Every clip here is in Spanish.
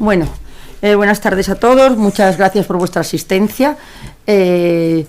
Bueno, buenas tardes a todos, muchas gracias por vuestra asistencia. Es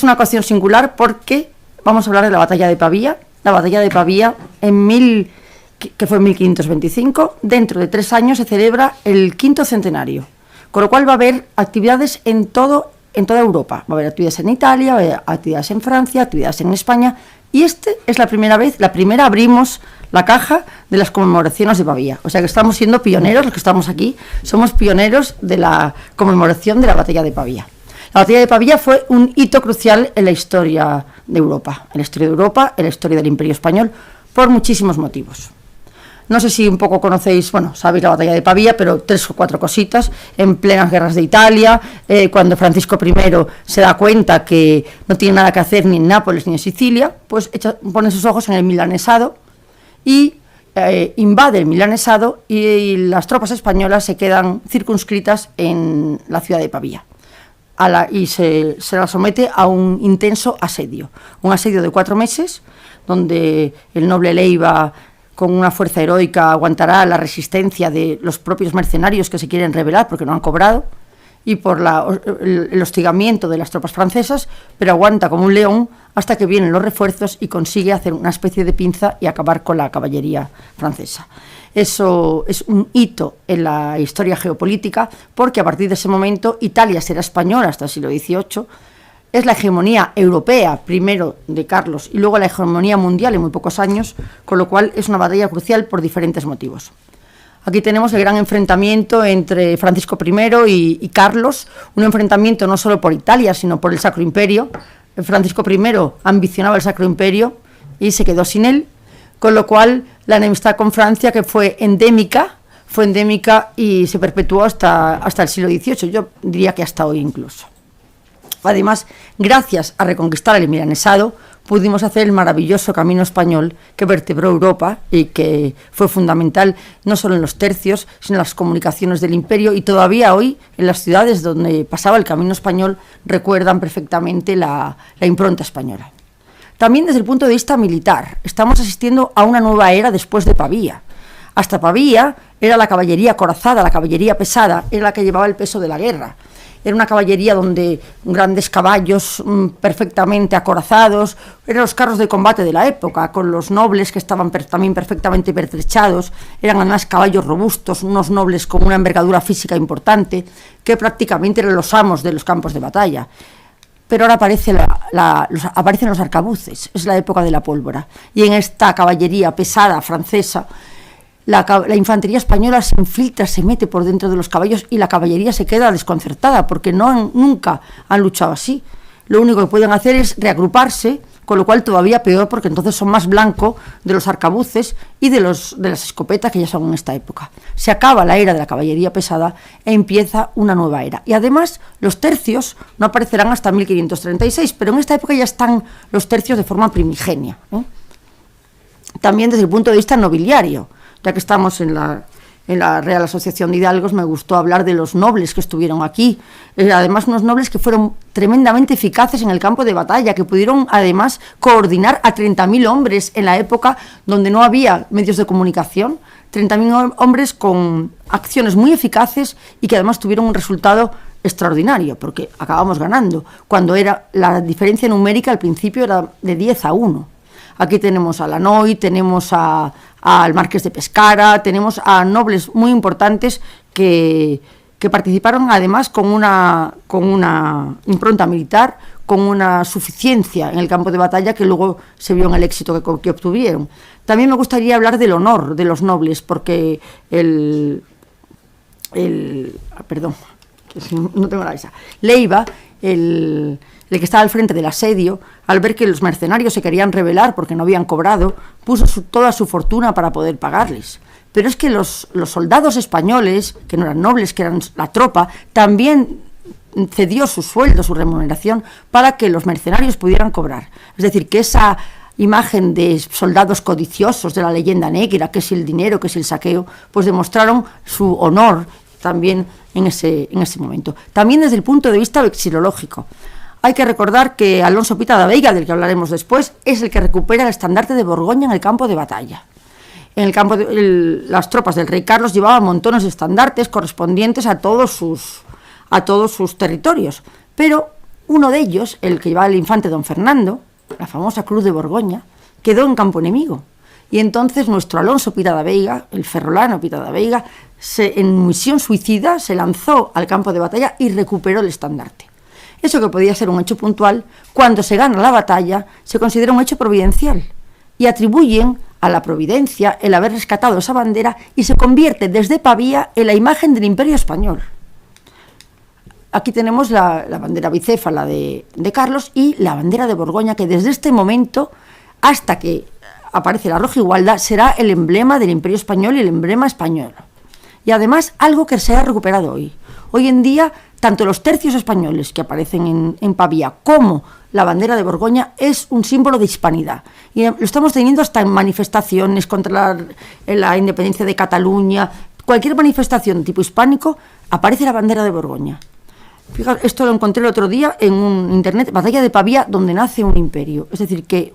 una ocasión singular porque vamos a hablar de la batalla de Pavía. La batalla de Pavía, que fue en 1525, dentro de 3 años se celebra el 5º centenario, con lo cual va a haber actividades en toda Europa. Va a haber actividades en Italia, va a haber actividades en Francia, actividades en España, y es la primera abrimos la caja de las conmemoraciones de Pavía. O sea que estamos siendo pioneros, los que estamos aquí, somos pioneros de la conmemoración de la batalla de Pavía. La batalla de Pavía fue un hito crucial en la historia de Europa, en la historia del Imperio Español, por muchísimos motivos. No sé si un poco conocéis, sabéis la batalla de Pavía, pero 3 o 4 cositas. En plenas guerras de Italia, cuando Francisco I se da cuenta que no tiene nada que hacer ni en Nápoles ni en Sicilia, pues pone sus ojos en el milanesado y invade el milanesado, y las tropas españolas se quedan circunscritas en la ciudad de Pavía. Y se la somete a un intenso asedio. Un asedio de 4 meses, donde el noble Leiva, con una fuerza heroica, aguantará la resistencia de los propios mercenarios que se quieren rebelar porque no han cobrado, y por el hostigamiento de las tropas francesas, pero aguanta como un león hasta que vienen los refuerzos y consigue hacer una especie de pinza y acabar con la caballería francesa. Eso es un hito en la historia geopolítica, porque a partir de ese momento Italia será española hasta el siglo XVIII. Es la hegemonía europea, primero de Carlos, y luego la hegemonía mundial en muy pocos años, con lo cual es una batalla crucial por diferentes motivos. Aquí tenemos el gran enfrentamiento entre Francisco I y Carlos, un enfrentamiento no solo por Italia, sino por el Sacro Imperio. Francisco I ambicionaba el Sacro Imperio y se quedó sin él, con lo cual la enemistad con Francia, que fue endémica y se perpetuó hasta el siglo XVIII, yo diría que hasta hoy incluso. Además, gracias a reconquistar el milanesado, pudimos hacer el maravilloso camino español que vertebró Europa y que fue fundamental no solo en los tercios, sino en las comunicaciones del imperio, y todavía hoy en las ciudades donde pasaba el camino español recuerdan perfectamente la impronta española. También desde el punto de vista militar, estamos asistiendo a una nueva era después de Pavía. Hasta Pavía era la caballería acorazada, la caballería pesada, era la que llevaba el peso de la guerra. Era una caballería donde grandes caballos perfectamente acorazados, eran los carros de combate de la época, con los nobles que estaban también perfectamente pertrechados, eran además caballos robustos, unos nobles con una envergadura física importante, que prácticamente eran los amos de los campos de batalla. Pero ahora aparecen los arcabuces, es la época de la pólvora, y en esta caballería pesada francesa, la infantería española se infiltra, se mete por dentro de los caballos, y la caballería se queda desconcertada porque nunca han luchado así. Lo único que pueden hacer es reagruparse, con lo cual todavía peor, porque entonces son más blanco de los arcabuces y de las escopetas que ya son en esta época. Se acaba la era de la caballería pesada e empieza una nueva era. Y además los tercios no aparecerán hasta 1536, pero en esta época ya están los tercios de forma primigenia, ¿eh? También desde el punto de vista nobiliario, ya que estamos en la Real Asociación de Hidalgos, me gustó hablar de los nobles que estuvieron aquí. Además, unos nobles que fueron tremendamente eficaces en el campo de batalla, que pudieron además coordinar a 30.000 hombres en la época donde no había medios de comunicación. 30.000 hombres con acciones muy eficaces y que además tuvieron un resultado extraordinario, porque acabamos ganando, cuando era la diferencia numérica al principio era de 10-1. Aquí tenemos a Lannoy, tenemos al Marqués de Pescara, tenemos a nobles muy importantes que participaron además con una impronta militar, con una suficiencia en el campo de batalla que luego se vio en el éxito que obtuvieron. También me gustaría hablar del honor de los nobles, porque no tengo la esa. Leiva, el que estaba al frente del asedio, al ver que los mercenarios se querían rebelar porque no habían cobrado, puso toda su fortuna para poder pagarles. Pero es que los soldados españoles, que no eran nobles, que eran la tropa, también cedió su sueldo, su remuneración, para que los mercenarios pudieran cobrar. Es decir, que esa imagen de soldados codiciosos de la leyenda negra, que es el dinero, que es el saqueo, pues demostraron su honor también en ese momento. También desde el punto de vista vexilológico. Hay que recordar que Alonso Pita da Veiga, del que hablaremos después, es el que recupera el estandarte de Borgoña en el campo de batalla. En el campo las tropas del rey Carlos llevaban montones de estandartes correspondientes a todos sus territorios, pero uno de ellos, el que llevaba el infante don Fernando, la famosa Cruz de Borgoña, quedó en campo enemigo. Y entonces nuestro Alonso Pita da Veiga, el ferrolano Pita da Veiga, en misión suicida se lanzó al campo de batalla y recuperó el estandarte. Eso, que podía ser un hecho puntual, cuando se gana la batalla se considera un hecho providencial y atribuyen a la providencia el haber rescatado esa bandera y se convierte desde Pavía en la imagen del Imperio Español. Aquí tenemos la bandera bicéfala de Carlos y la bandera de Borgoña, que desde este momento hasta que aparece la rojigualda será el emblema del Imperio Español y el emblema español. Y además algo que se ha recuperado hoy. Hoy en día, tanto los tercios españoles que aparecen en Pavía como la bandera de Borgoña es un símbolo de hispanidad. Y lo estamos teniendo hasta en manifestaciones contra la independencia de Cataluña. Cualquier manifestación de tipo hispánico aparece la bandera de Borgoña. Fijaos, esto lo encontré el otro día en un internet, batalla de Pavía, donde nace un imperio. Es decir, que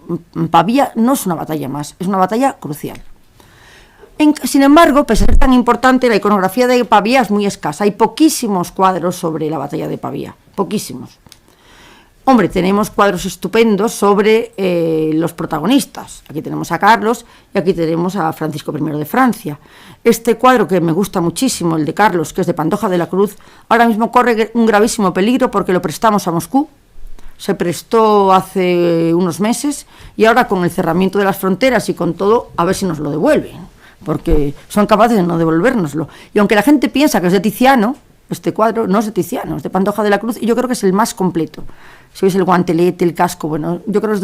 Pavía no es una batalla más, es una batalla crucial. Sin embargo, pese a ser tan importante, la iconografía de Pavía es muy escasa. Hay poquísimos cuadros sobre la batalla de Pavía, poquísimos. Hombre, tenemos cuadros estupendos sobre los protagonistas. Aquí tenemos a Carlos y aquí tenemos a Francisco I de Francia. Este cuadro, que me gusta muchísimo, el de Carlos, que es de Pantoja de la Cruz, ahora mismo corre un gravísimo peligro porque lo prestamos a Moscú. Se prestó hace unos meses y ahora, con el cerramiento de las fronteras y con todo, a ver si nos lo devuelven, porque son capaces de no devolvérnoslo. Y aunque la gente piensa que es de Tiziano, este cuadro no es de Tiziano, es de Pantoja de la Cruz, y yo creo que es el más completo. Si veis el guantelete, el casco, bueno, yo creo que es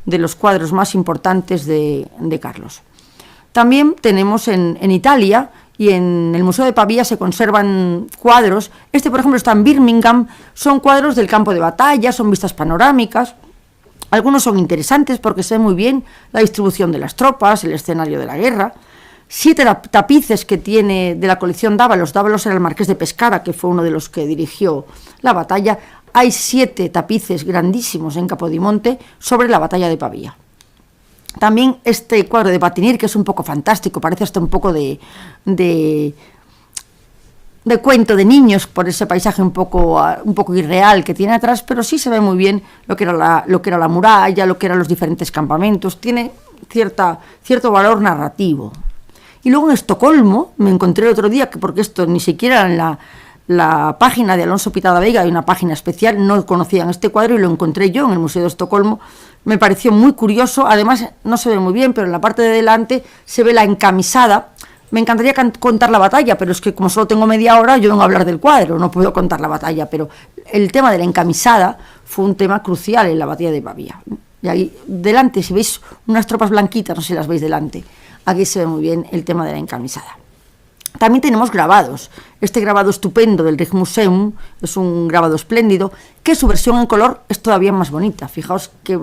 de los cuadros más importantes de Carlos. También tenemos en Italia, y en el Museo de Pavía se conservan cuadros. Este, por ejemplo, está en Birmingham. Son cuadros del campo de batalla, son vistas panorámicas. Algunos son interesantes porque se ve muy bien la distribución de las tropas, el escenario de la guerra. 7 tapices que tiene de la colección Dávalos. Dávalos era el marqués de Pescara, que fue uno de los que dirigió la batalla. Hay 7 tapices grandísimos en Capodimonte sobre la batalla de Pavía. También este cuadro de Batinier, que es un poco fantástico, parece hasta un poco de cuento de niños por ese paisaje un poco irreal que tiene atrás, pero sí se ve muy bien lo que era la muralla, lo que eran los diferentes campamentos. Tiene cierto valor narrativo. Y luego en Estocolmo me encontré el otro día, porque esto ni siquiera en la página de Alonso Pita da Veiga hay una página especial, no conocían este cuadro y lo encontré yo en el Museo de Estocolmo. Me pareció muy curioso, además no se ve muy bien, pero en la parte de delante se ve la encamisada. Me encantaría contar la batalla, pero es que como solo tengo media hora, yo vengo a hablar del cuadro, no puedo contar la batalla, pero el tema de la encamisada fue un tema crucial en la batalla de Pavía. Y ahí delante, si veis unas tropas blanquitas, no sé si las veis delante, aquí se ve muy bien el tema de la encamisada. También tenemos grabados. Este grabado estupendo del Rijksmuseum es un grabado espléndido, que su versión en color es todavía más bonita. Fijaos qué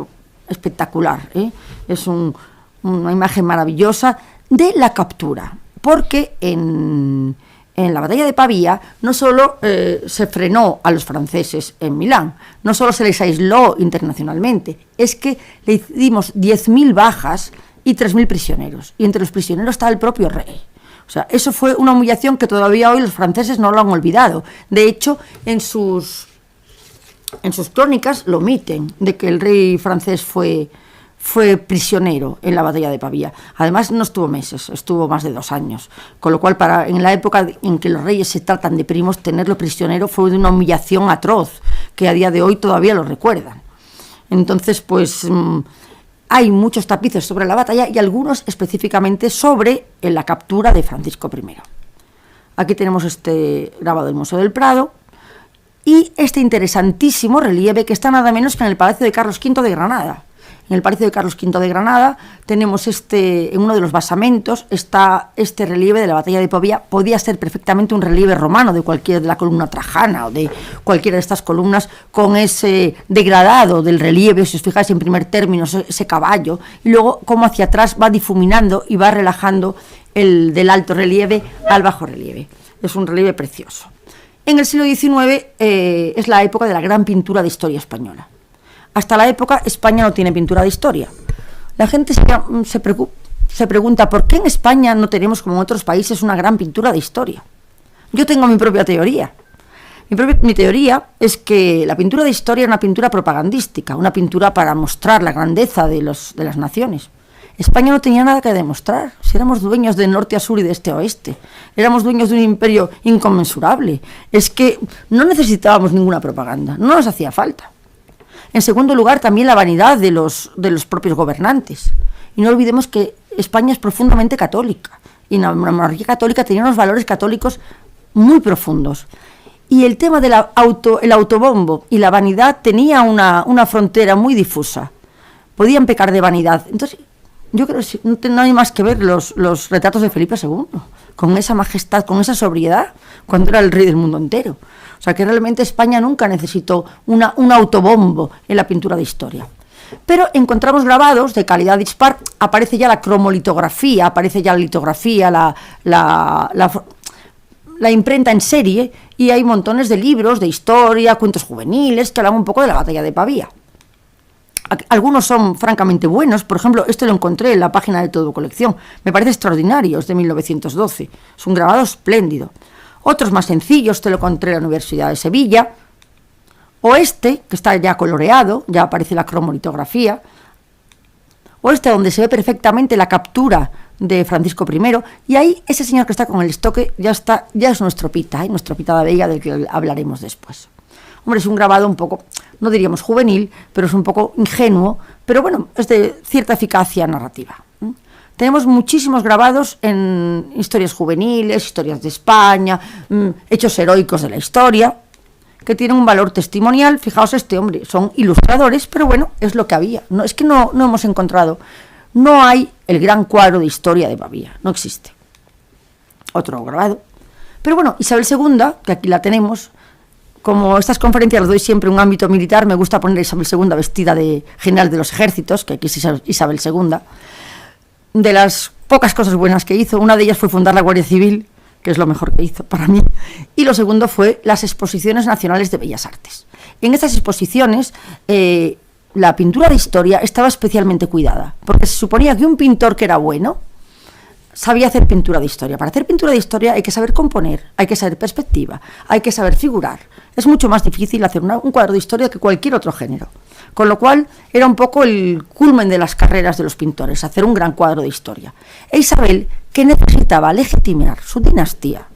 espectacular, ¿eh? Es una imagen maravillosa de la captura, porque en la batalla de Pavía no solo se frenó a los franceses en Milán, no solo se les aisló internacionalmente, es que le dimos 10.000 bajas y 3.000 prisioneros, y entre los prisioneros estaba el propio rey. O sea, eso fue una humillación que todavía hoy los franceses no lo han olvidado. De hecho, en sus crónicas lo omiten, de que el rey francés fue prisionero en la batalla de Pavía. Además, no estuvo meses, estuvo más de 2 años. Con lo cual, en la época en que los reyes se tratan de primos, tenerlo prisionero fue de una humillación atroz, que a día de hoy todavía lo recuerdan. Entonces, pues hay muchos tapices sobre la batalla y algunos específicamente sobre la captura de Francisco I. Aquí tenemos este grabado del Museo del Prado y este interesantísimo relieve que está nada menos que en el Palacio de Carlos V de Granada. En el Palacio de Carlos V de Granada tenemos en uno de los basamentos está este relieve de la batalla de Pavía. Podía ser perfectamente un relieve romano de cualquiera de la columna Trajana o de cualquiera de estas columnas, con ese degradado del relieve, si os fijáis en primer término, ese caballo, y luego como hacia atrás va difuminando y va relajando del alto relieve al bajo relieve. Es un relieve precioso. En el siglo XIX es la época de la gran pintura de historia española. Hasta la época España no tiene pintura de historia. La gente se se pregunta por qué en España no tenemos, como en otros países, una gran pintura de historia. Yo tengo mi propia teoría. Mi teoría es que la pintura de historia es una pintura propagandística, una pintura para mostrar la grandeza de las naciones. España no tenía nada que demostrar, si éramos dueños de norte a sur y de este a oeste, éramos dueños de un imperio inconmensurable, es que no necesitábamos ninguna propaganda, no nos hacía falta. En segundo lugar, también la vanidad de los propios gobernantes. Y no olvidemos que España es profundamente católica, y la monarquía católica tenía unos valores católicos muy profundos. Y el tema del autobombo y la vanidad tenía una frontera muy difusa. Podían pecar de vanidad. Entonces, yo creo que no hay más que ver los retratos de Felipe II, con esa majestad, con esa sobriedad, cuando era el rey del mundo entero. O sea, que realmente España nunca necesitó un autobombo en la pintura de historia. Pero encontramos grabados de calidad dispar, aparece ya la cromolitografía, aparece ya la litografía, la imprenta en serie, y hay montones de libros de historia, cuentos juveniles, que hablan un poco de la batalla de Pavía. Algunos son francamente buenos, por ejemplo, este lo encontré en la página de Todo Colección, me parece extraordinario, es de 1912, es un grabado espléndido. Otros más sencillos, te lo encontré en la Universidad de Sevilla, o este, que está ya coloreado, ya aparece la cromolitografía, o este donde se ve perfectamente la captura de Francisco I, y ahí ese señor que está con el estoque ya es nuestro Pita, nuestro Pita da Veiga, del que hablaremos después. Hombre, es un grabado un poco, no diríamos juvenil, pero es un poco ingenuo, pero bueno, es de cierta eficacia narrativa. Tenemos muchísimos grabados en historias juveniles, historias de España, hechos heroicos de la historia, que tienen un valor testimonial. Fijaos, hombre, son ilustradores, pero bueno, es lo que había. No, es que no hemos encontrado, no hay el gran cuadro de historia de Pavía, no existe. Otro grabado. Pero bueno, Isabel II, que aquí la tenemos, como estas conferencias las doy siempre en un ámbito militar, me gusta poner a Isabel II vestida de general de los ejércitos, que aquí es Isabel II. De las pocas cosas buenas que hizo, una de ellas fue fundar la Guardia Civil, que es lo mejor que hizo para mí, y lo segundo fue las Exposiciones Nacionales de Bellas Artes. En estas exposiciones, la pintura de historia estaba especialmente cuidada, porque se suponía que un pintor que era bueno sabía hacer pintura de historia. Para hacer pintura de historia hay que saber componer, hay que saber perspectiva, hay que saber figurar. Es mucho más difícil hacer un cuadro de historia que cualquier otro género. Con lo cual era un poco el culmen de las carreras de los pintores, hacer un gran cuadro de historia. E Isabel, que necesitaba legitimar su dinastía,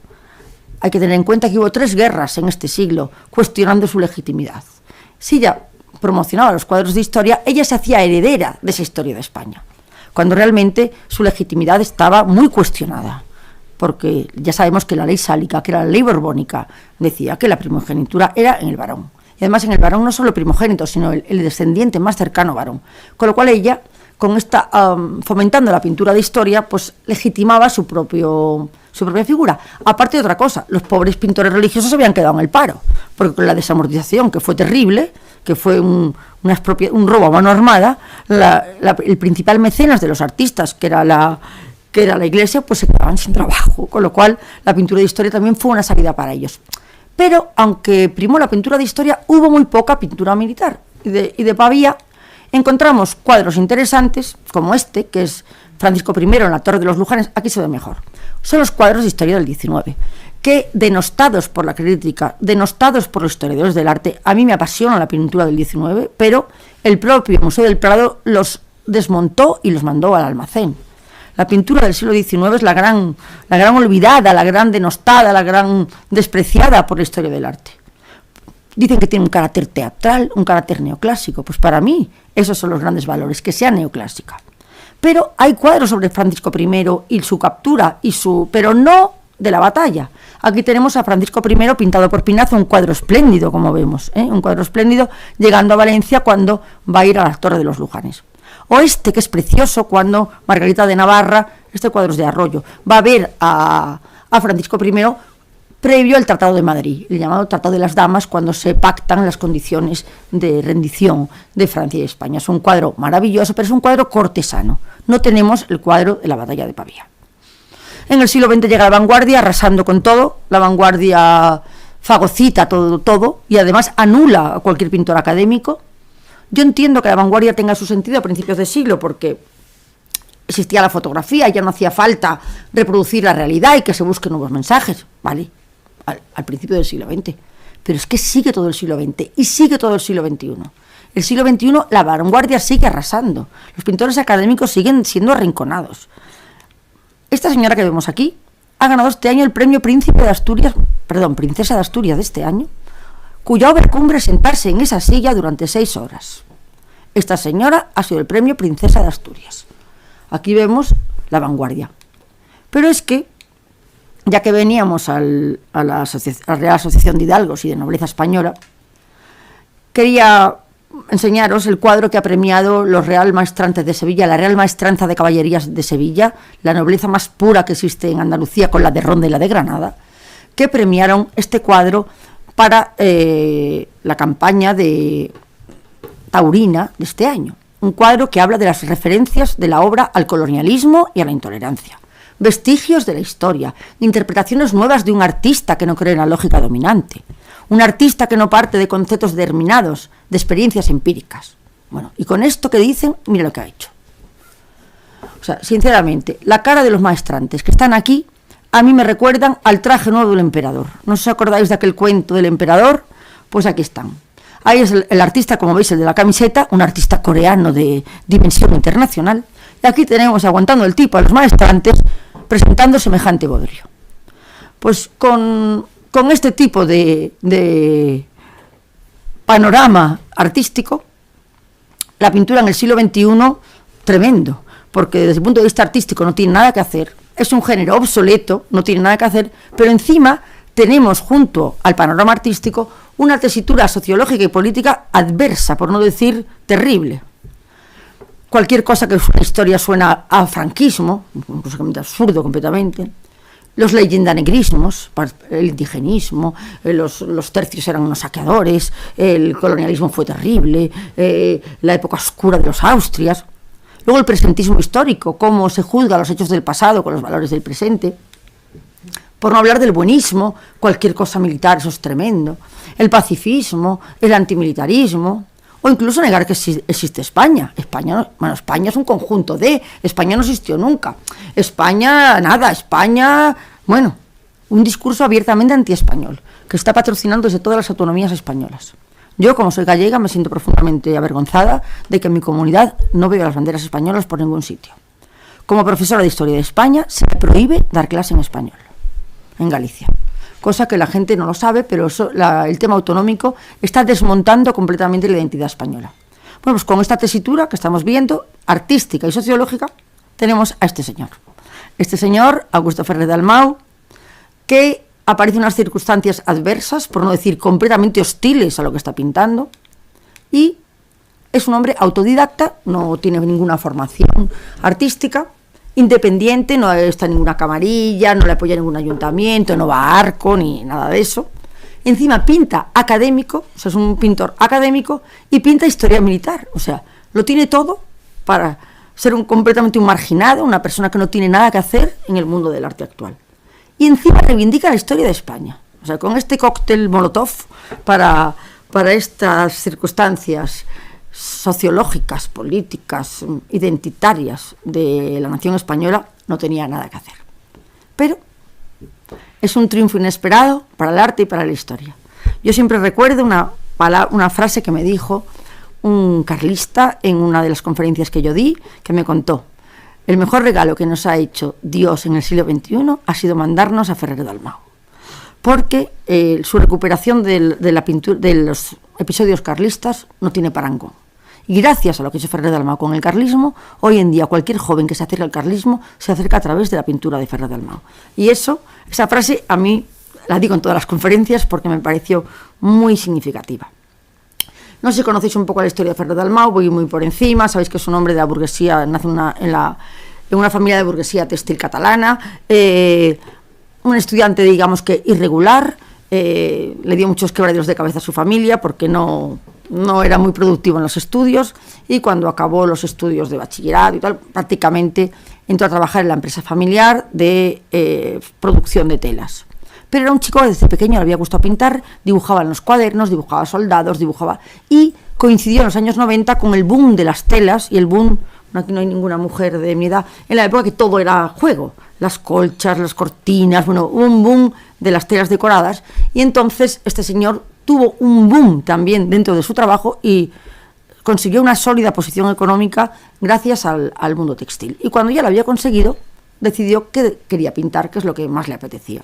hay que tener en cuenta que hubo 3 guerras en este siglo cuestionando su legitimidad. Si ella promocionaba los cuadros de historia, ella se hacía heredera de esa historia de España, cuando realmente su legitimidad estaba muy cuestionada, porque ya sabemos que la ley sálica, que era la ley borbónica, decía que la primogenitura era en el varón. Y además en el varón no solo el primogénito, sino el descendiente más cercano varón. Con lo cual ella, con esta fomentando la pintura de historia, pues legitimaba su propia figura. Aparte de otra cosa, los pobres pintores religiosos se habían quedado en el paro, porque con la desamortización, que fue terrible, que fue un robo a mano armada, el principal mecenas de los artistas, que era la Iglesia, pues se quedaban sin trabajo, con lo cual la pintura de historia también fue una salida para ellos. Pero, aunque primó la pintura de historia, hubo muy poca pintura militar. Y de Pavía encontramos cuadros interesantes, como este, que es Francisco I en la Torre de los Lujanes. Aquí se ve mejor. Son los cuadros de historia del XIX, que, denostados por la crítica, denostados por los historiadores del arte, a mí me apasiona la pintura del XIX, pero el propio Museo del Prado los desmontó y los mandó al almacén. La pintura del siglo XIX es la gran olvidada, la gran denostada, la gran despreciada por la historia del arte. Dicen que tiene un carácter teatral, un carácter neoclásico. Pues para mí esos son los grandes valores, que sea neoclásica. Pero hay cuadros sobre Francisco I y su captura, pero no de la batalla. Aquí tenemos a Francisco I pintado por Pinazo, un cuadro espléndido, como vemos, un cuadro espléndido, llegando a Valencia cuando va a ir a la Torre de los Lujanes. O este, que es precioso, cuando Margarita de Navarra, este cuadro es de Arroyo, va a ver a Francisco I previo al Tratado de Madrid, el llamado Tratado de las Damas, cuando se pactan las condiciones de rendición de Francia y España. Es un cuadro maravilloso, pero es un cuadro cortesano. No tenemos el cuadro de la batalla de Pavía. En el siglo XX llega la vanguardia, arrasando con todo. La vanguardia fagocita todo, y además anula a cualquier pintor académico. Yo entiendo que la vanguardia tenga su sentido a principios de siglo, porque existía la fotografía, ya no hacía falta reproducir la realidad y que se busquen nuevos mensajes, ¿vale? Al principio del siglo XX. Pero es que sigue todo el siglo XX y sigue todo el siglo XXI. El siglo XXI, la vanguardia sigue arrasando. Los pintores académicos siguen siendo arrinconados. Esta señora que vemos aquí ha ganado este año el premio Princesa de Asturias de este año, cuya obra cumbre es sentarse en esa silla durante 6 horas. Esta señora ha sido el premio Princesa de Asturias. Aquí vemos la vanguardia. Pero es que, ya que veníamos a la Real Asociación de Hidalgos y de Nobleza Española, quería enseñaros el cuadro que ha premiado los Real Maestrantes de Sevilla, la Real Maestranza de Caballerías de Sevilla, la nobleza más pura que existe en Andalucía, con la de Ronda y la de Granada, que premiaron este cuadro para la campaña de taurina de este año. Un cuadro que habla de las referencias de la obra al colonialismo y a la intolerancia. Vestigios de la historia, interpretaciones nuevas de un artista que no cree en la lógica dominante. Un artista que no parte de conceptos determinados, de experiencias empíricas. Bueno, y con esto que dicen, mira lo que ha hecho. O sea, sinceramente, la cara de los maestrantes que están aquí, a mí me recuerdan al traje nuevo del emperador. ¿No os acordáis de aquel cuento del emperador? Pues aquí están. Ahí es el artista, como veis, el de la camiseta, un artista coreano de dimensión internacional. Y aquí tenemos aguantando el tipo a los maestrantes, presentando semejante bodrio. Pues con este tipo de panorama artístico, la pintura en el siglo XXI, tremendo, porque desde el punto de vista artístico no tiene nada que hacer, es un género obsoleto, no tiene nada que hacer, pero encima tenemos junto al panorama artístico una tesitura sociológica y política adversa, por no decir terrible. Cualquier cosa que una historia suena a franquismo, incluso absurdo completamente. Los leyendanegrismos, el indigenismo, los tercios eran unos saqueadores, el colonialismo fue terrible, la época oscura de los Austrias. Luego el presentismo histórico, cómo se juzga los hechos del pasado con los valores del presente. Por no hablar del buenismo, cualquier cosa militar, eso es tremendo. El pacifismo, el antimilitarismo, o incluso negar que existe España. España es un conjunto de... España no existió nunca. España, un discurso abiertamente antiespañol, que está patrocinando desde todas las autonomías españolas. Yo, como soy gallega, me siento profundamente avergonzada de que en mi comunidad no veo las banderas españolas por ningún sitio. Como profesora de Historia de España, se me prohíbe dar clase en español, en Galicia. Cosa que la gente no lo sabe, pero el tema autonómico está desmontando completamente la identidad española. Bueno, pues con esta tesitura que estamos viendo, artística y sociológica, tenemos a este señor. Este señor, Augusto Ferrer Dalmau, que aparece en unas circunstancias adversas, por no decir completamente hostiles a lo que está pintando, y es un hombre autodidacta, no tiene ninguna formación artística, independiente, no está en ninguna camarilla, no le apoya ningún ayuntamiento, no va a Arco ni nada de eso. Encima pinta académico, o sea, es un pintor académico, y pinta historia militar, o sea, lo tiene todo para ser completamente un marginado, una persona que no tiene nada que hacer en el mundo del arte actual. Y encima reivindica la historia de España, o sea, con este cóctel Molotov para estas circunstancias sociológicas, políticas, identitarias de la nación española, no tenía nada que hacer. Pero es un triunfo inesperado para el arte y para la historia. Yo siempre recuerdo una frase que me dijo un carlista en una de las conferencias que yo di, que me contó: el mejor regalo que nos ha hecho Dios en el siglo XXI ha sido mandarnos a Ferrer Dalmau, porque su recuperación de la pintura, de los episodios carlistas, no tiene parangón. Y gracias a lo que hizo Ferrer Dalmau con el carlismo, hoy en día cualquier joven que se acerca al carlismo se acerca a través de la pintura de Ferrer Dalmau. Y esa frase a mí la digo en todas las conferencias porque me pareció muy significativa. No sé si conocéis un poco la historia de Ferrer Dalmau, voy muy por encima. Sabéis que es un hombre de la burguesía, nace en una familia de burguesía textil catalana, un estudiante, digamos que irregular, le dio muchos quebraderos de cabeza a su familia porque no era muy productivo en los estudios, y cuando acabó los estudios de bachillerato y tal, prácticamente entró a trabajar en la empresa familiar de producción de telas. Pero era un chico que desde pequeño le había gustado pintar, dibujaba en los cuadernos, dibujaba soldados, y coincidió en los años 90 con el boom de las telas y el boom aquí no hay ninguna mujer de mi edad, en la época que todo era juego, las colchas, las cortinas, bueno, un boom de las telas decoradas, y entonces este señor tuvo un boom también dentro de su trabajo y consiguió una sólida posición económica gracias al mundo textil. Y cuando ya lo había conseguido, decidió que quería pintar, que es lo que más le apetecía.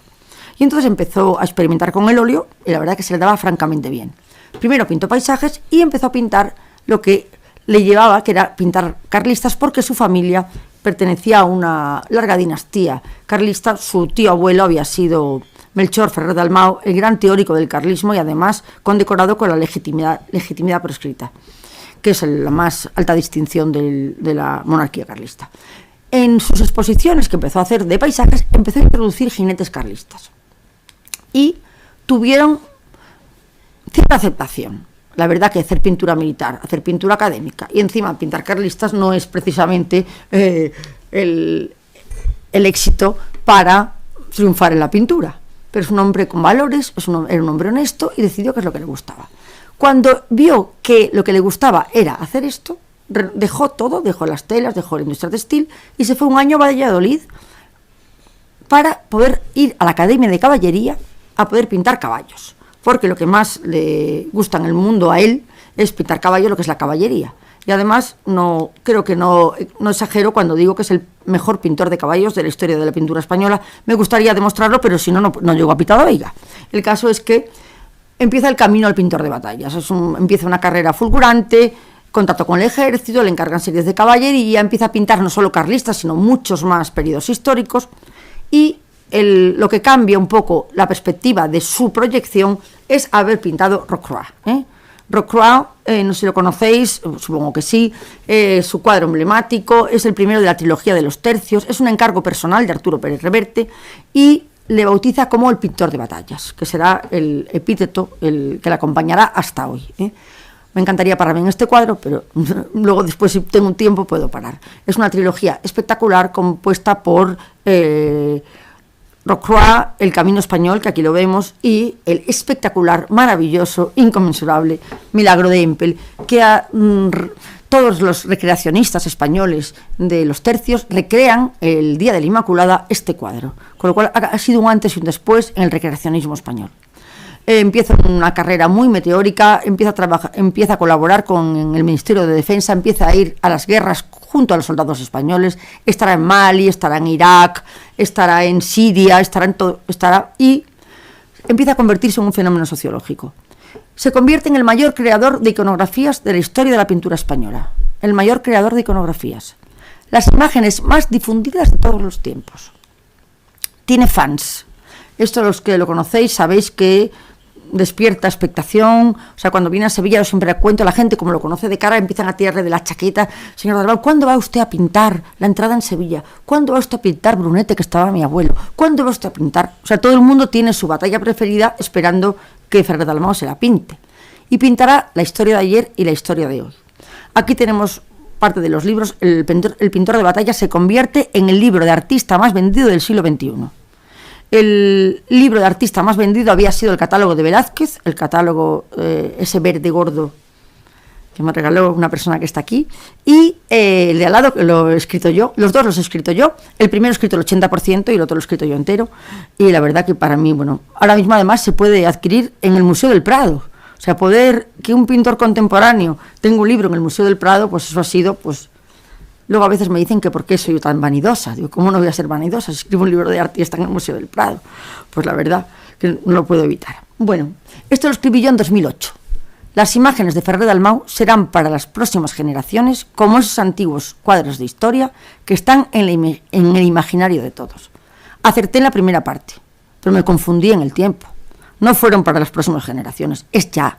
Y entonces empezó a experimentar con el óleo, y la verdad que se le daba francamente bien. Primero pintó paisajes y empezó a pintar lo que le llevaba, que era pintar carlistas, porque su familia pertenecía a una larga dinastía carlista. Su tío abuelo había sido Melchor Ferrer Dalmau, el gran teórico del carlismo, y además condecorado con la legitimidad proscrita, que es la más alta distinción de la monarquía carlista. En sus exposiciones que empezó a hacer de paisajes, empezó a introducir jinetes carlistas y tuvieron cierta aceptación. La verdad que hacer pintura militar, hacer pintura académica y encima pintar carlistas no es precisamente el éxito para triunfar en la pintura, pero es un hombre con valores, era un hombre honesto y decidió qué es lo que le gustaba. Cuando vio que lo que le gustaba era hacer esto, dejó todo, dejó las telas, dejó la industria textil y se fue un año a Valladolid para poder ir a la Academia de Caballería a poder pintar caballos, porque lo que más le gusta en el mundo a él es pintar caballos, lo que es la caballería. Y además creo que no exagero cuando digo que es el mejor pintor de caballos de la historia de la pintura española. Me gustaría demostrarlo, pero si no llego a Pitado Veiga. El caso es que empieza el camino al pintor de batallas. Empieza una carrera fulgurante, contacto con el ejército, le encargan series de caballería, empieza a pintar no solo carlistas, sino muchos más periodos históricos, y lo que cambia un poco la perspectiva de su proyección es haber pintado Rocroi. Rocroi, no sé si lo conocéis, supongo que sí, su cuadro emblemático, es el primero de la trilogía de los tercios, es un encargo personal de Arturo Pérez Reverte, y le bautiza como el pintor de batallas, que será el epíteto que le acompañará hasta hoy. Me encantaría pararme en este cuadro, pero luego después, si tengo un tiempo, puedo parar. Es una trilogía espectacular compuesta por Rocroi, El Camino Español, que aquí lo vemos, y el espectacular, maravilloso, inconmensurable Milagro de Empel, que todos los recreacionistas españoles de los tercios recrean el Día de la Inmaculada este cuadro, con lo cual ha sido un antes y un después en el recreacionismo español. Empieza una carrera muy meteórica, empieza a colaborar con el Ministerio de Defensa, empieza a ir a las guerras junto a los soldados españoles, estará en Mali, estará en Irak, estará en Siria, y empieza a convertirse en un fenómeno sociológico. Se convierte en el mayor creador de iconografías de la historia de la pintura española, el mayor creador de iconografías. Las imágenes más difundidas de todos los tiempos. Tiene fans. Esto, los que lo conocéis, sabéis que despierta expectación. O sea, cuando viene a Sevilla, yo siempre cuento, la gente, como lo conoce de cara, empiezan a tirarle de la chaqueta. Señor Dalmau, ¿cuándo va usted a pintar la entrada en Sevilla? ¿Cuándo va usted a pintar Brunete, que estaba mi abuelo? ¿Cuándo va usted a pintar? O sea, todo el mundo tiene su batalla preferida esperando que Ferrer Dalmau se la pinte. Y pintará la historia de ayer y la historia de hoy. Aquí tenemos parte de los libros. El pintor de batalla se convierte en el libro de artista más vendido del siglo XXI. El libro de artista más vendido había sido el catálogo de Velázquez, el catálogo ese verde gordo que me regaló una persona que está aquí, y el de al lado, que lo he escrito yo, los dos los he escrito yo, el primero he escrito el 80% y el otro lo he escrito yo entero, y la verdad que para mí, bueno, ahora mismo además se puede adquirir en el Museo del Prado. O sea, que un pintor contemporáneo tenga un libro en el Museo del Prado, pues eso ha sido, pues... Luego a veces me dicen que por qué soy tan vanidosa. Digo, ¿cómo no voy a ser vanidosa si escribo un libro de arte y está en el Museo del Prado? Pues la verdad que no lo puedo evitar. Bueno, esto lo escribí yo en 2008. Las imágenes de Ferrer Dalmau serán para las próximas generaciones como esos antiguos cuadros de historia que están en el imaginario de todos. Acerté en la primera parte, pero me confundí en el tiempo. No fueron para las próximas generaciones, es ya.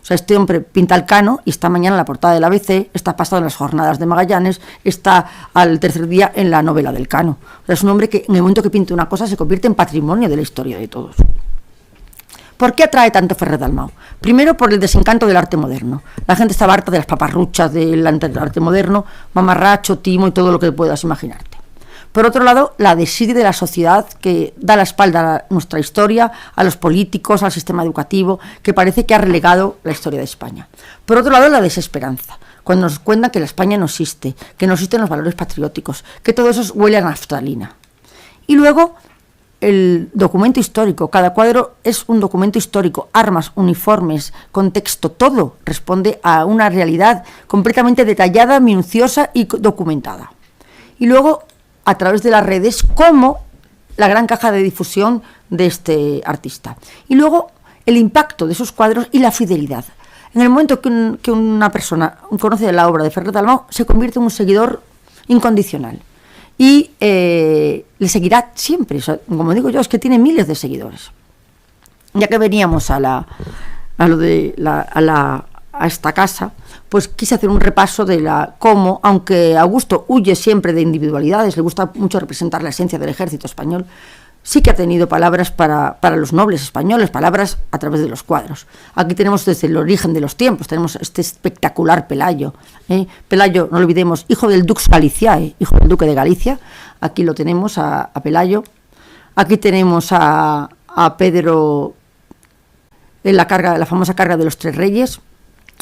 O sea, este hombre pinta el Cano y está mañana en la portada del ABC, está pasado en las jornadas de Magallanes, está al tercer día en la novela del Cano. O sea, es un hombre que en el momento que pinta una cosa se convierte en patrimonio de la historia de todos. ¿Por qué atrae tanto Ferrer Dalmau? Primero, por el desencanto del arte moderno. La gente estaba harta de las paparruchas del arte moderno, mamarracho, timo y todo lo que puedas imaginarte. Por otro lado, la desidia de la sociedad que da la espalda a nuestra historia, a los políticos, al sistema educativo, que parece que ha relegado la historia de España. Por otro lado, la desesperanza. cuando nos cuentan que la España no existe, que no existen los valores patrióticos, que todo eso huele a naftalina. Y luego el documento histórico, cada cuadro es un documento histórico, armas, uniformes, contexto, todo responde a una realidad completamente detallada, minuciosa y documentada. Y luego, a través de las redes, como la gran caja de difusión de este artista. Y luego, el impacto de esos cuadros y la fidelidad. En el momento que una persona conoce la obra de Ferrer Dalmau, se convierte en un seguidor incondicional. Y le seguirá siempre. O sea, como digo yo, es que tiene miles de seguidores. Ya que veníamos a esta casa, pues quise hacer un repaso de cómo, aunque Augusto huye siempre de individualidades, le gusta mucho representar la esencia del ejército español, sí que ha tenido palabras para los nobles españoles, palabras a través de los cuadros. Aquí tenemos desde el origen de los tiempos, tenemos este espectacular Pelayo. Pelayo, no lo olvidemos, hijo del Dux Galiciae, hijo del duque de Galicia. Aquí lo tenemos a Pelayo. Aquí tenemos a Pedro en la famosa carga de los Tres Reyes.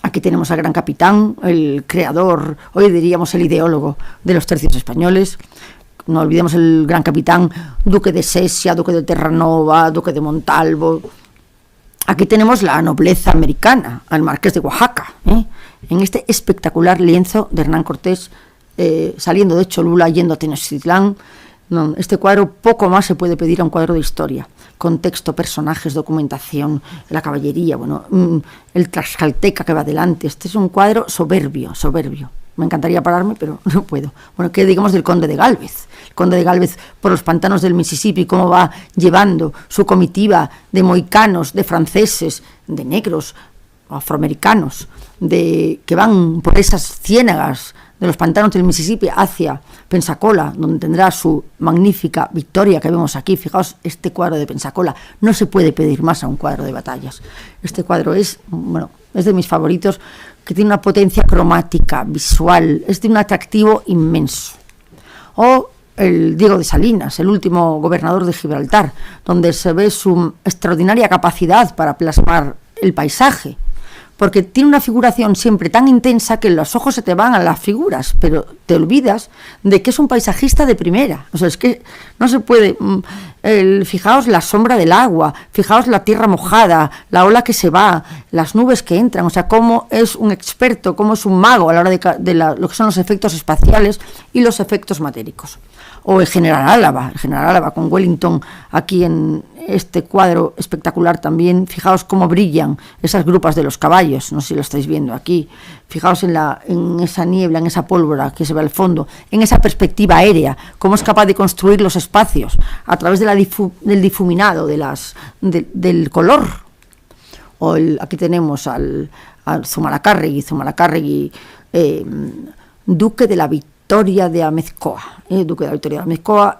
Aquí tenemos al gran capitán, el creador, hoy diríamos el ideólogo de los tercios españoles. No olvidemos el gran capitán, duque de Sesia, duque de Terranova, duque de Montalvo. Aquí tenemos la nobleza americana, al marqués de Oaxaca, en este espectacular lienzo de Hernán Cortés, saliendo de Cholula, yendo a Tenochtitlán. No, este cuadro, poco más se puede pedir a un cuadro de historia. Contexto, personajes, documentación, la caballería, el tlaxcalteca que va adelante. Este es un cuadro soberbio, soberbio. Me encantaría pararme, pero no puedo. Bueno, ¿qué digamos del conde de Gálvez? El conde de Gálvez por los pantanos del Mississippi, cómo va llevando su comitiva de mohicanos, de franceses, de negros, afroamericanos, que van por esas ciénagas de los pantanos del Mississippi hacia Pensacola, donde tendrá su magnífica victoria que vemos aquí. Fijaos, este cuadro de Pensacola, no se puede pedir más a un cuadro de batallas. Este cuadro es de mis favoritos, que tiene una potencia cromática, visual, es de un atractivo inmenso. O el Diego de Salinas, el último gobernador de Gibraltar, donde se ve su extraordinaria capacidad para plasmar el paisaje, porque tiene una figuración siempre tan intensa que los ojos se te van a las figuras, pero te olvidas de que es un paisajista de primera. O sea, es que no se puede... fijaos la sombra del agua, fijaos la tierra mojada, la ola que se va, las nubes que entran, o sea, cómo es un experto, cómo es un mago a la hora de lo que son los efectos espaciales y los efectos matéricos. O el general Álava con Wellington aquí en este cuadro espectacular también. Fijaos cómo brillan esas grupas de los caballos, no sé si lo estáis viendo aquí. Fijaos en esa niebla, en esa pólvora que se ve al fondo, en esa perspectiva aérea, cómo es capaz de construir los espacios a través de del difuminado, del color. Aquí tenemos al Zumalacárregui, duque de la Victoria de Amezcoa,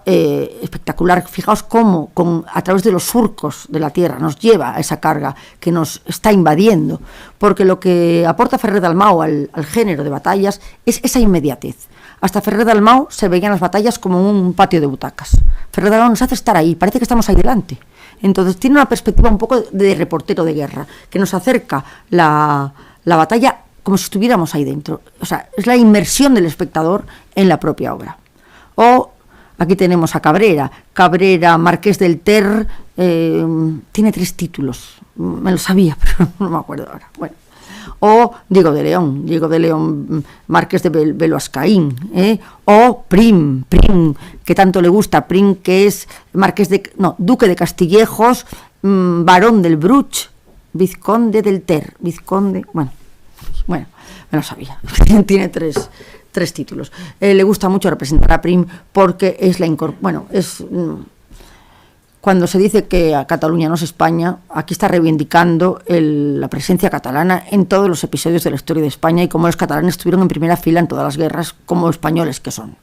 espectacular. Fijaos cómo a través de los surcos de la tierra nos lleva a esa carga que nos está invadiendo, porque lo que aporta Ferrer Dalmau al género de batallas es esa inmediatez. Hasta Ferrer Dalmau se veían las batallas como un patio de butacas. Ferrer Dalmau nos hace estar ahí, parece que estamos ahí delante. Entonces tiene una perspectiva un poco de reportero de guerra, que nos acerca la batalla como si estuviéramos ahí dentro. O sea, es la inmersión del espectador en la propia obra. O aquí tenemos a Cabrera, Marqués del Ter, tiene 3 títulos, me lo sabía, pero no me acuerdo ahora. Bueno. O Diego de León, Marqués de Beloascaín, o Prim, que tanto le gusta, Prim, que es duque de Castillejos, barón del Bruch, vizconde del Ter, bueno, me lo sabía. Tiene tres títulos. Le gusta mucho representar a Prim porque es cuando se dice que a Cataluña no es España, aquí está reivindicando la presencia catalana en todos los episodios de la historia de España y cómo los catalanes estuvieron en primera fila en todas las guerras como españoles que son.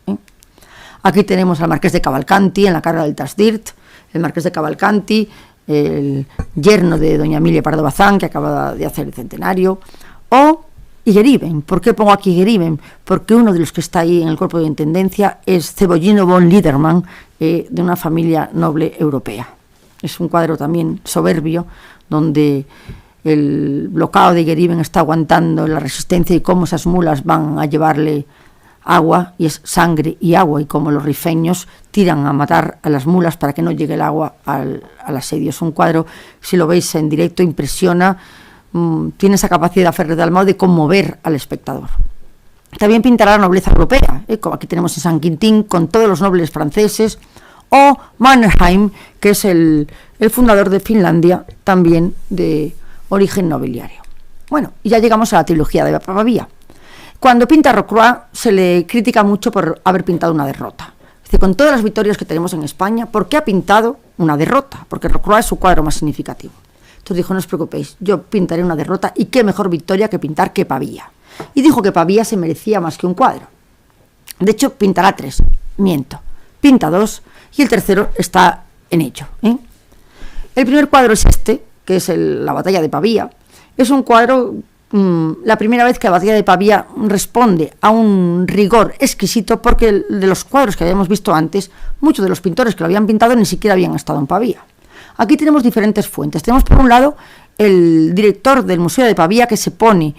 Aquí tenemos al Marqués de Cavalcanti en la carga del Tasdirt, el Marqués de Cavalcanti, el yerno de doña Emilia Pardo Bazán, que acaba de hacer el centenario, o Higueriben. ¿Por qué pongo aquí Higueriben? Porque uno de los que está ahí en el cuerpo de intendencia es Cebollino von Liedermann, de una familia noble europea. Es un cuadro también soberbio, donde el bloqueo de Gueriben está aguantando la resistencia y cómo esas mulas van a llevarle agua, y es sangre y agua, y cómo los rifeños tiran a matar a las mulas para que no llegue el agua al asedio. Es un cuadro, si lo veis en directo, impresiona, tiene esa capacidad Ferrer Dalmau de conmover al espectador. También pintará la nobleza europea, como aquí tenemos en San Quintín, con todos los nobles franceses, o Mannerheim, que es el fundador de Finlandia, también de origen nobiliario. Bueno, y ya llegamos a la trilogía de Pavía. Cuando pinta Rocroi se le critica mucho por haber pintado una derrota. Es decir, con todas las victorias que tenemos en España, ¿por qué ha pintado una derrota? Porque Rocroi es su cuadro más significativo. Entonces dijo, no os preocupéis, yo pintaré una derrota, y qué mejor victoria que pintar que Pavía. Y dijo que Pavía se merecía más que un cuadro. De hecho, pintará 3, miento, pinta 2, y el tercero está en ello. El primer cuadro es este, que es la batalla de Pavía. Es un cuadro, la primera vez que la batalla de Pavía responde a un rigor exquisito, porque de los cuadros que habíamos visto antes, muchos de los pintores que lo habían pintado ni siquiera habían estado en Pavía. Aquí tenemos diferentes fuentes. Tenemos por un lado el director del Museo de Pavía, que se pone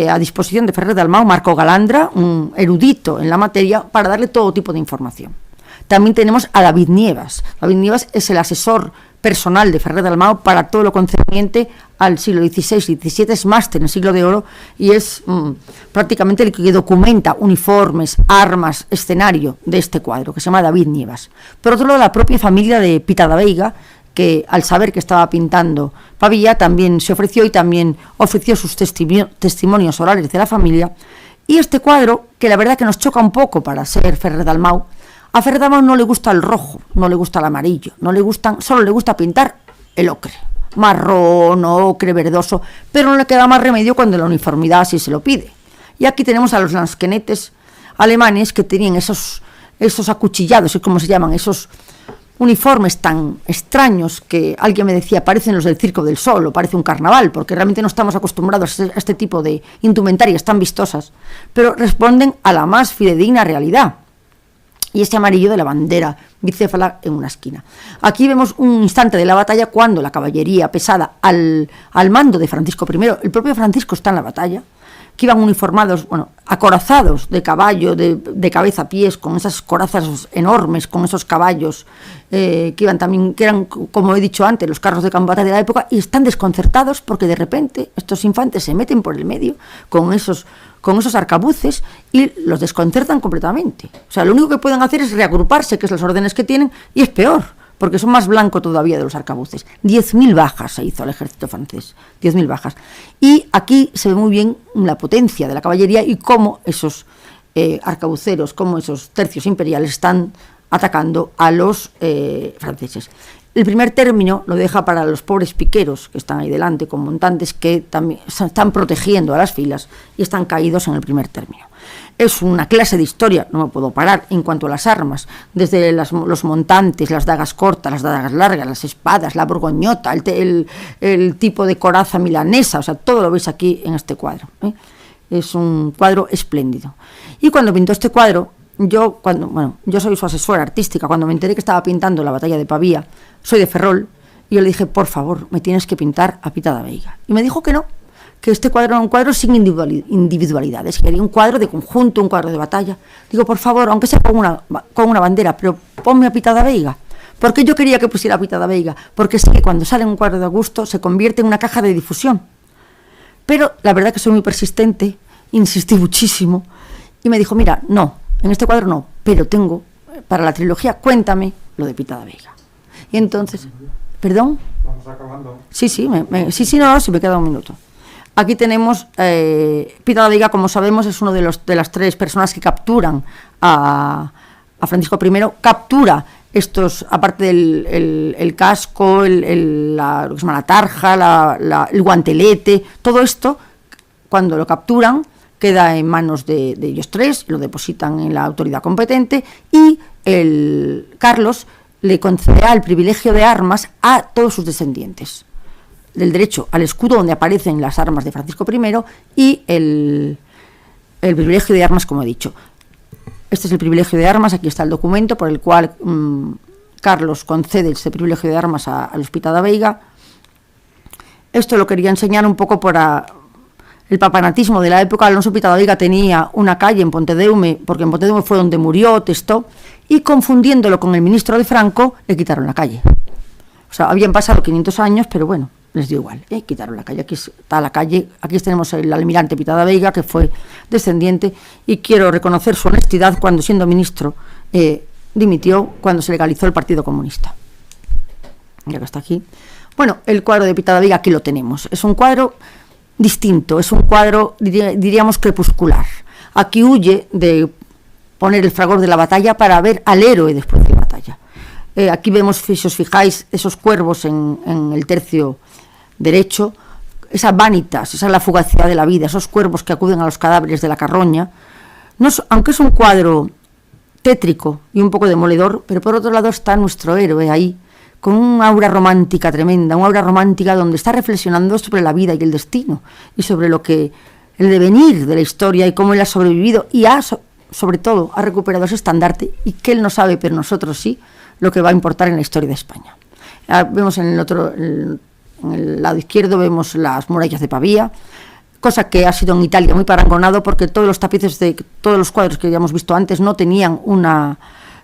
a disposición de Ferrer Dalmau, Marco Galandra, un erudito en la materia, para darle todo tipo de información. También tenemos a David Nievas. David Nievas es el asesor personal de Ferrer Dalmau para todo lo concerniente al siglo XVI y XVII, es máster en siglo de oro, y es prácticamente el que documenta uniformes, armas, escenario de este cuadro, que se llama David Nievas. Por otro lado, la propia familia de Pitada Veiga, que al saber que estaba pintando Pavía, también se ofreció, y también ofreció sus testimonios orales de la familia. Y este cuadro, que la verdad que nos choca un poco para ser Ferrer Dalmau, a Ferrer Dalmau no le gusta el rojo, no le gusta el amarillo, solo le gusta pintar el ocre, marrón, ocre, verdoso, pero no le queda más remedio cuando la uniformidad así se lo pide. Y aquí tenemos a los lansquenetes alemanes, que tenían esos acuchillados, como se llaman, esos uniformes tan extraños que alguien me decía, parecen los del Circo del Sol o parece un carnaval, porque realmente no estamos acostumbrados a este tipo de indumentarias tan vistosas, pero responden a la más fidedigna realidad. Y este amarillo de la bandera bicéfala en una esquina. Aquí vemos un instante de la batalla cuando la caballería pesada al mando de Francisco I, el propio Francisco está en la batalla, que iban uniformados, acorazados de caballo, de cabeza a pies, con esas corazas enormes, con esos caballos que eran, como he dicho antes, los carros de combate de la época, y están desconcertados porque de repente estos infantes se meten por el medio con esos arcabuces y los desconcertan completamente. O sea, lo único que pueden hacer es reagruparse, que es las órdenes que tienen, y es peor, porque son más blanco todavía de los arcabuces. 10.000 bajas se hizo al ejército francés, 10.000 bajas. Y aquí se ve muy bien la potencia de la caballería y cómo esos arcabuceros, cómo esos tercios imperiales están atacando a los franceses. El primer término lo deja para los pobres piqueros que están ahí delante, con montantes que también están protegiendo a las filas y están caídos en el primer término. Es una clase de historia, no me puedo parar, en cuanto a las armas, desde los montantes, las dagas cortas, las dagas largas, las espadas, la borgoñota, el tipo de coraza milanesa, o sea, todo lo veis aquí en este cuadro. Es un cuadro espléndido. Y cuando pintó este cuadro, yo soy su asesora artística, cuando me enteré que estaba pintando la batalla de Pavía, soy de Ferrol, y yo le dije, por favor, me tienes que pintar a Pitada Veiga. Y me dijo que no, que este cuadro era un cuadro sin individualidades, que quería un cuadro de conjunto, un cuadro de batalla. Digo, por favor, aunque sea con una bandera, pero ponme a Pitada Veiga. Porque yo quería que pusiera a Pitada Veiga, porque sé que cuando sale un cuadro de Augusto se convierte en una caja de difusión. Pero la verdad que soy muy persistente, insistí muchísimo, y me dijo, mira, no, en este cuadro no, pero tengo, para la trilogía, cuéntame lo de Pitada Veiga. Y entonces, ¿perdón? Vamos acabando. Sí, me queda un minuto. Aquí tenemos, Pitada Veiga, como sabemos, es uno de las 3 personas que capturan a Francisco I, captura estos, aparte del casco, lo que se llama la tarja, el guantelete, todo esto, cuando lo capturan, queda en manos de ellos 3, lo depositan en la autoridad competente, y Carlos le concederá el privilegio de armas a todos sus descendientes, del derecho al escudo donde aparecen las armas de Francisco I y el privilegio de armas, como he dicho. Este es el privilegio de armas, aquí está el documento por el cual Carlos concede este privilegio de armas a los Pitada Veiga. Esto lo quería enseñar un poco por el papanatismo de la época. Alonso Pitada Veiga tenía una calle en Pontedeume, porque en Pontedeume fue donde murió Testó, y confundiéndolo con el ministro de Franco, le quitaron la calle. O sea, habían pasado 500 años, pero bueno, les dio igual, quitaron la calle. Aquí está la calle, aquí tenemos el almirante Pitada Veiga, que fue descendiente, y quiero reconocer su honestidad cuando, siendo ministro, dimitió cuando se legalizó el Partido Comunista. Ya que está aquí. Bueno, el cuadro de Pitada Veiga aquí lo tenemos. Es un cuadro distinto, es un cuadro, diríamos, crepuscular. Aquí huye de poner el fragor de la batalla para ver al héroe después de la batalla. Aquí vemos, si os fijáis, esos cuervos en el tercio derecho, esas vanitas, esa es la fugacidad de la vida, esos cuervos que acuden a los cadáveres de la Carroña. Aunque es un cuadro tétrico y un poco demoledor, pero por otro lado está nuestro héroe ahí, con un aura romántica tremenda, un aura romántica donde está reflexionando sobre la vida y el destino, y sobre lo que el devenir de la historia y cómo él ha sobrevivido y sobre todo ha recuperado ese estandarte, y que él no sabe, pero nosotros sí, lo que va a importar en la historia de España. Vemos en el lado izquierdo, vemos las murallas de Pavía, cosa que ha sido en Italia muy parangonado, porque todos los tapices de todos los cuadros que habíamos visto antes no tenían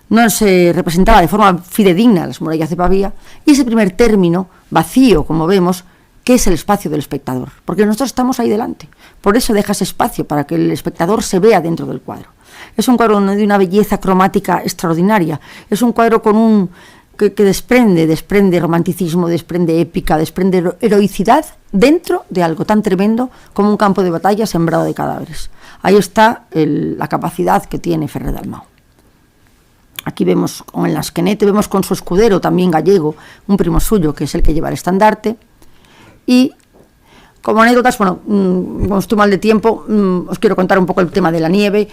no se representaba de forma fidedigna las murallas de Pavía, y ese primer término vacío, como vemos, que es el espacio del espectador, porque nosotros estamos ahí delante, por eso deja ese espacio para que el espectador se vea dentro del cuadro. Es un cuadro de una belleza cromática extraordinaria, es un cuadro con que desprende romanticismo, desprende épica, desprende heroicidad dentro de algo tan tremendo como un campo de batalla sembrado de cadáveres. Ahí está la capacidad que tiene Ferrer Dalmau. Aquí vemos con el Lasquenete, vemos con su escudero también gallego, un primo suyo que es el que lleva el estandarte. Y como anécdotas, como estoy mal de tiempo, os quiero contar un poco el tema de la nieve.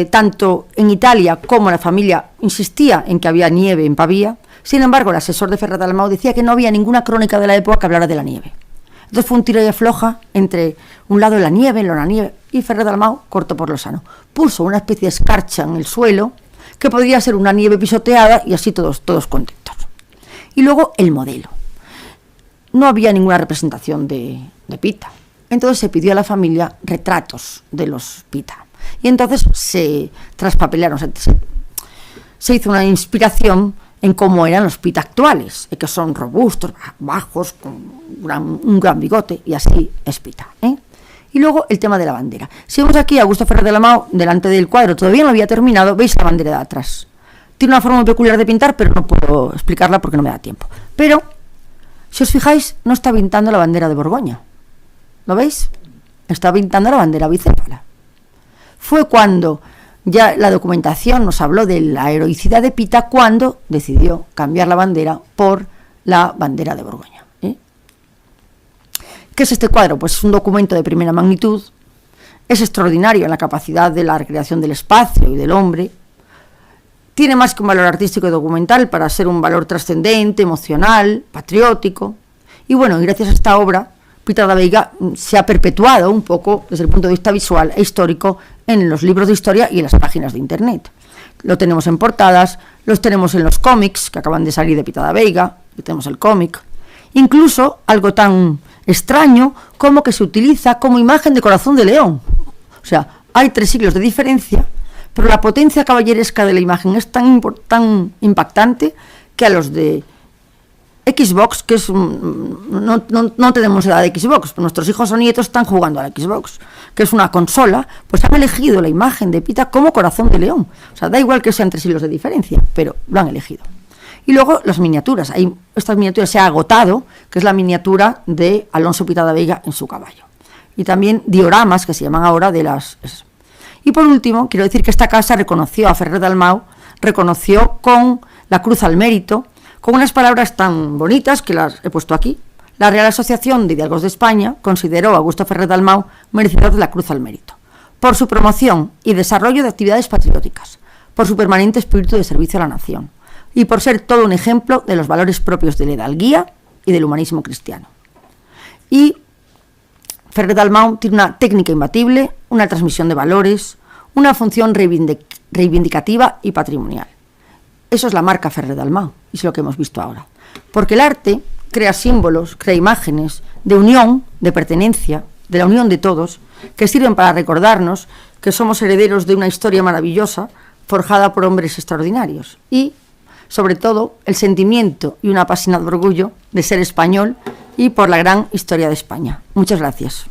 Tanto en Italia como la familia insistía en que había nieve en Pavía. Sin embargo, el asesor de Ferrer Dalmau decía que no había ninguna crónica de la época que hablara de la nieve. Entonces fue un tiro y afloja entre un lado la nieve, y Ferrer Dalmau cortó por lo sano. Puso una especie de escarcha en el suelo, que podría ser una nieve pisoteada, y así todos contentos. Y luego el modelo. No había ninguna representación de Pita. Entonces se pidió a la familia retratos de los Pita. Y entonces se traspapelaron, se hizo una inspiración en cómo eran los Pita actuales, que son robustos, bajos, con un gran bigote, y así es Pita. Y luego el tema de la bandera. Si vemos aquí a Augusto Ferrer Dalmau delante del cuadro, todavía no había terminado, veis la bandera de atrás. Tiene una forma muy peculiar de pintar, pero no puedo explicarla porque no me da tiempo. Pero, si os fijáis, no está pintando la bandera de Borgoña. ¿Lo veis? Está pintando la bandera bicéfala. Fue cuando ya la documentación nos habló de la heroicidad de Pita, cuando decidió cambiar la bandera por la bandera de Borgoña. ¿Qué es este cuadro? Pues es un documento de primera magnitud, es extraordinario en la capacidad de la recreación del espacio y del hombre, tiene más que un valor artístico y documental para ser un valor trascendente, emocional, patriótico, y bueno, gracias a esta obra, Pitada Veiga se ha perpetuado un poco desde el punto de vista visual e histórico en los libros de historia y en las páginas de internet. Lo tenemos en portadas, los tenemos en los cómics que acaban de salir de Pitada Veiga, y tenemos el cómic, incluso algo tan extraño como que se utiliza como imagen de corazón de león. O sea, hay 3 siglos de diferencia, pero la potencia caballeresca de la imagen es tan impactante que a los de Xbox, que es no tenemos edad de Xbox, pero nuestros hijos o nietos están jugando a la Xbox, que es una consola, pues han elegido la imagen de Pita como corazón de león. O sea, da igual que sean 3 siglos de diferencia, pero lo han elegido. Y luego las miniaturas. Estas miniaturas se ha agotado, que es la miniatura de Alonso Pitada Veiga en su caballo. Y también dioramas, que se llaman ahora de las... Y por último, quiero decir que esta casa reconoció a Ferrer Dalmau, reconoció con la Cruz al Mérito, con unas palabras tan bonitas que las he puesto aquí. La Real Asociación de Hidalgos de España consideró a Augusto Ferrer Dalmau merecedor de la Cruz al Mérito, por su promoción y desarrollo de actividades patrióticas, por su permanente espíritu de servicio a la nación, y por ser todo un ejemplo de los valores propios de la hidalguía y del humanismo cristiano. Y Ferrer Dalmau tiene una técnica imbatible, una transmisión de valores, una función reivindicativa y patrimonial. Eso es la marca Ferrer Dalmau, y es lo que hemos visto ahora. Porque el arte crea símbolos, crea imágenes de unión, de pertenencia, de la unión de todos, que sirven para recordarnos que somos herederos de una historia maravillosa forjada por hombres extraordinarios y, sobre todo, el sentimiento y un apasionado orgullo de ser español y por la gran historia de España. Muchas gracias.